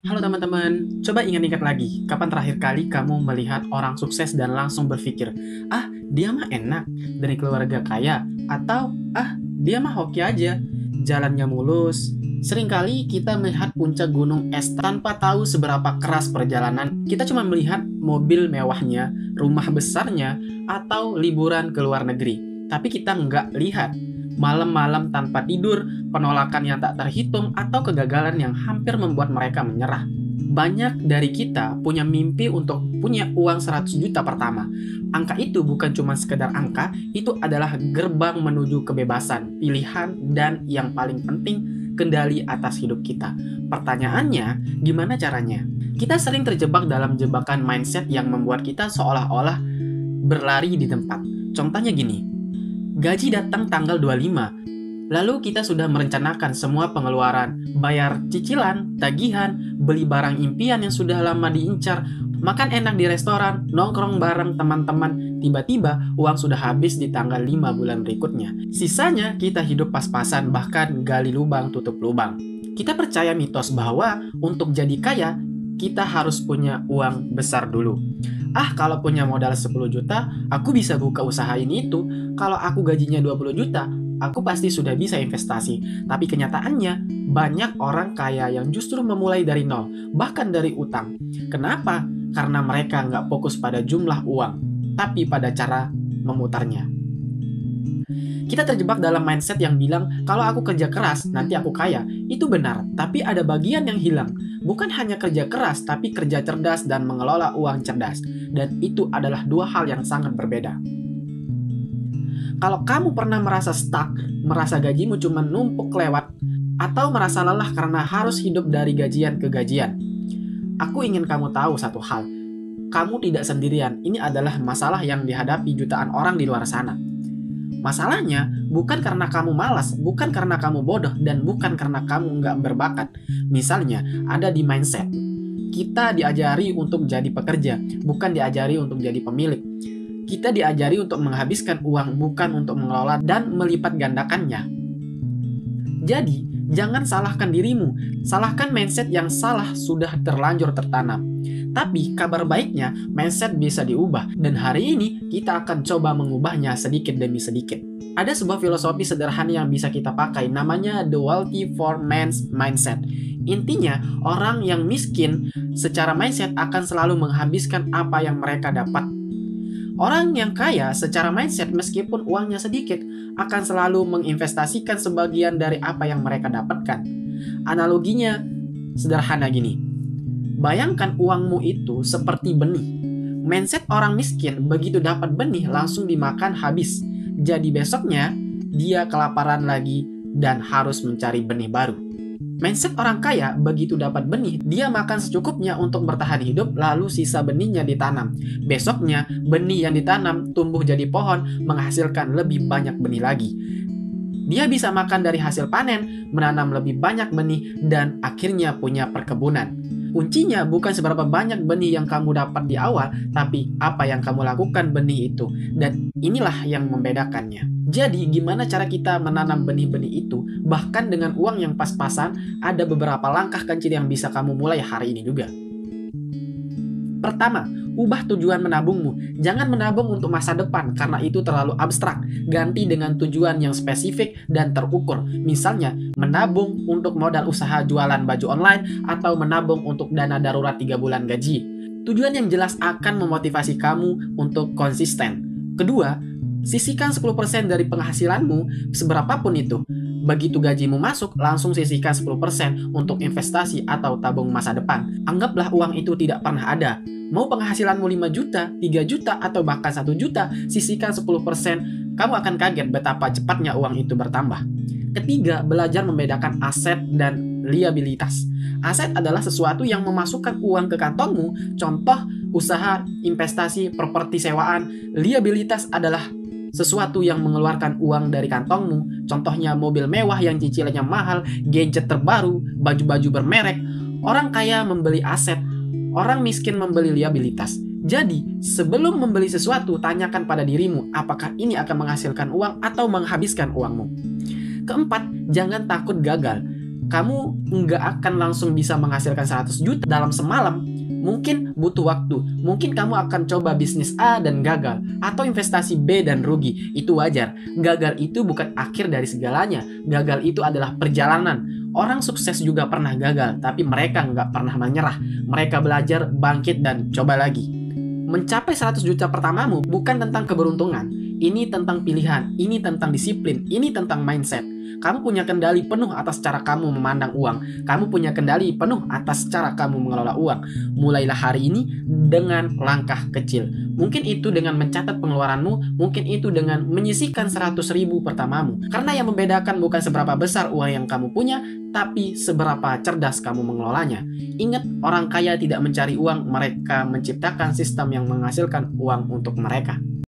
Halo teman-teman, coba ingat-ingat lagi, kapan terakhir kali kamu melihat orang sukses dan langsung berpikir, ah, dia mah enak, dari keluarga kaya, atau dia mah hoki aja, jalannya mulus. Seringkali kita melihat puncak gunung es tanpa tahu seberapa keras perjalanan. Kita cuma melihat mobil mewahnya, rumah besarnya, atau liburan ke luar negeri. Tapi kita nggak lihat malam-malam tanpa tidur, penolakan yang tak terhitung, atau kegagalan yang hampir membuat mereka menyerah. Banyak dari kita punya mimpi untuk punya uang 100 juta pertama. Angka itu bukan cuma sekedar angka, itu adalah gerbang menuju kebebasan, pilihan, dan yang paling penting, kendali atas hidup kita. Pertanyaannya, gimana caranya? Kita sering terjebak dalam jebakan mindset yang membuat kita seolah-olah berlari di tempat. Contohnya gini, gaji datang tanggal 25. Lalu kita sudah merencanakan semua pengeluaran, bayar cicilan, tagihan, beli barang impian yang sudah lama diincar, makan enak di restoran, nongkrong bareng teman-teman. Tiba-tiba uang sudah habis di tanggal 5 bulan berikutnya. Sisanya kita hidup pas-pasan, bahkan gali lubang tutup lubang. Kita percaya mitos bahwa untuk jadi kaya, kita harus punya uang besar dulu. Kalau punya modal 10 juta, aku bisa buka usaha ini itu. Kalau aku gajinya 20 juta, aku pasti sudah bisa investasi. Tapi kenyataannya, banyak orang kaya yang justru memulai dari nol, bahkan dari utang. Kenapa? Karena mereka nggak fokus pada jumlah uang, tapi pada cara memutarnya. Kita terjebak dalam mindset yang bilang, kalau aku kerja keras, nanti aku kaya. Itu benar, tapi ada bagian yang hilang. Bukan hanya kerja keras, tapi kerja cerdas dan mengelola uang cerdas. Dan itu adalah dua hal yang sangat berbeda. Kalau kamu pernah merasa stuck, merasa gajimu cuma numpuk lewat, atau merasa lelah karena harus hidup dari gajian ke gajian, aku ingin kamu tahu satu hal. Kamu tidak sendirian, ini adalah masalah yang dihadapi jutaan orang di luar sana. Masalahnya bukan karena kamu malas, bukan karena kamu bodoh, dan bukan karena kamu nggak berbakat. Misalnya, ada di mindset. Kita diajari untuk jadi pekerja, bukan diajari untuk jadi pemilik. Kita diajari untuk menghabiskan uang, bukan untuk mengelola dan melipat gandakannya. Jadi, jangan salahkan dirimu, salahkan mindset yang salah sudah terlanjur tertanam. Tapi kabar baiknya, mindset bisa diubah, dan hari ini kita akan coba mengubahnya sedikit demi sedikit. Ada sebuah filosofi sederhana yang bisa kita pakai, namanya The Wealthy for Man's Mindset. Intinya, orang yang miskin secara mindset akan selalu menghabiskan apa yang mereka dapat. Orang yang kaya secara mindset meskipun uangnya sedikit akan selalu menginvestasikan sebagian dari apa yang mereka dapatkan. Analoginya sederhana gini. Bayangkan uangmu itu seperti benih. Mindset orang miskin begitu dapat benih langsung dimakan habis. Jadi besoknya dia kelaparan lagi dan harus mencari benih baru. Mindset orang kaya begitu dapat benih, dia makan secukupnya untuk bertahan hidup lalu sisa benihnya ditanam. Besoknya benih yang ditanam tumbuh jadi pohon menghasilkan lebih banyak benih lagi. Dia bisa makan dari hasil panen, menanam lebih banyak benih, dan akhirnya punya perkebunan. Kuncinya bukan seberapa banyak benih yang kamu dapat di awal, tapi apa yang kamu lakukan benih itu. Dan inilah yang membedakannya. Jadi, gimana cara kita menanam benih-benih itu? Bahkan dengan uang yang pas-pasan, ada beberapa langkah kecil yang bisa kamu mulai hari ini juga. Pertama, ubah tujuan menabungmu. Jangan menabung untuk masa depan karena itu terlalu abstrak. Ganti dengan tujuan yang spesifik dan terukur. Misalnya, menabung untuk modal usaha jualan baju online atau menabung untuk dana darurat 3 bulan gaji. Tujuan yang jelas akan memotivasi kamu untuk konsisten. Kedua, sisihkan 10% dari penghasilanmu seberapapun itu. Begitu gajimu masuk, langsung sisihkan 10% untuk investasi atau tabung masa depan. Anggaplah uang itu tidak pernah ada. Mau penghasilanmu 5 juta, 3 juta, atau bahkan 1 juta, sisihkan 10%, kamu akan kaget betapa cepatnya uang itu bertambah. Ketiga, belajar membedakan aset dan liabilitas. Aset adalah sesuatu yang memasukkan uang ke kantongmu, contoh usaha, investasi, properti sewaan. Liabilitas adalah sesuatu yang mengeluarkan uang dari kantongmu, contohnya mobil mewah yang cicilannya mahal, gadget terbaru, baju-baju bermerek. Orang kaya membeli aset, orang miskin membeli liabilitas. Jadi, sebelum membeli sesuatu, tanyakan pada dirimu, apakah ini akan menghasilkan uang atau menghabiskan uangmu. Keempat, jangan takut gagal. kamu nggak akan langsung bisa menghasilkan 100 juta dalam semalam. Mungkin butuh waktu, mungkin kamu akan coba bisnis A dan gagal, atau investasi B dan rugi. Itu wajar. Gagal itu bukan akhir dari segalanya. Gagal itu adalah perjalanan. Orang sukses juga pernah gagal, tapi mereka nggak pernah menyerah. Mereka belajar, bangkit, dan coba lagi. Mencapai 100 juta pertamamu bukan tentang keberuntungan. Ini tentang pilihan, ini tentang disiplin, ini tentang mindset. Kamu punya kendali penuh atas cara kamu memandang uang. Kamu punya kendali penuh atas cara kamu mengelola uang. Mulailah hari ini dengan langkah kecil. Mungkin itu dengan mencatat pengeluaranmu, mungkin itu dengan menyisihkan 100 ribu pertamamu. Karena yang membedakan bukan seberapa besar uang yang kamu punya, tapi seberapa cerdas kamu mengelolanya. Ingat, orang kaya tidak mencari uang, mereka menciptakan sistem yang menghasilkan uang untuk mereka.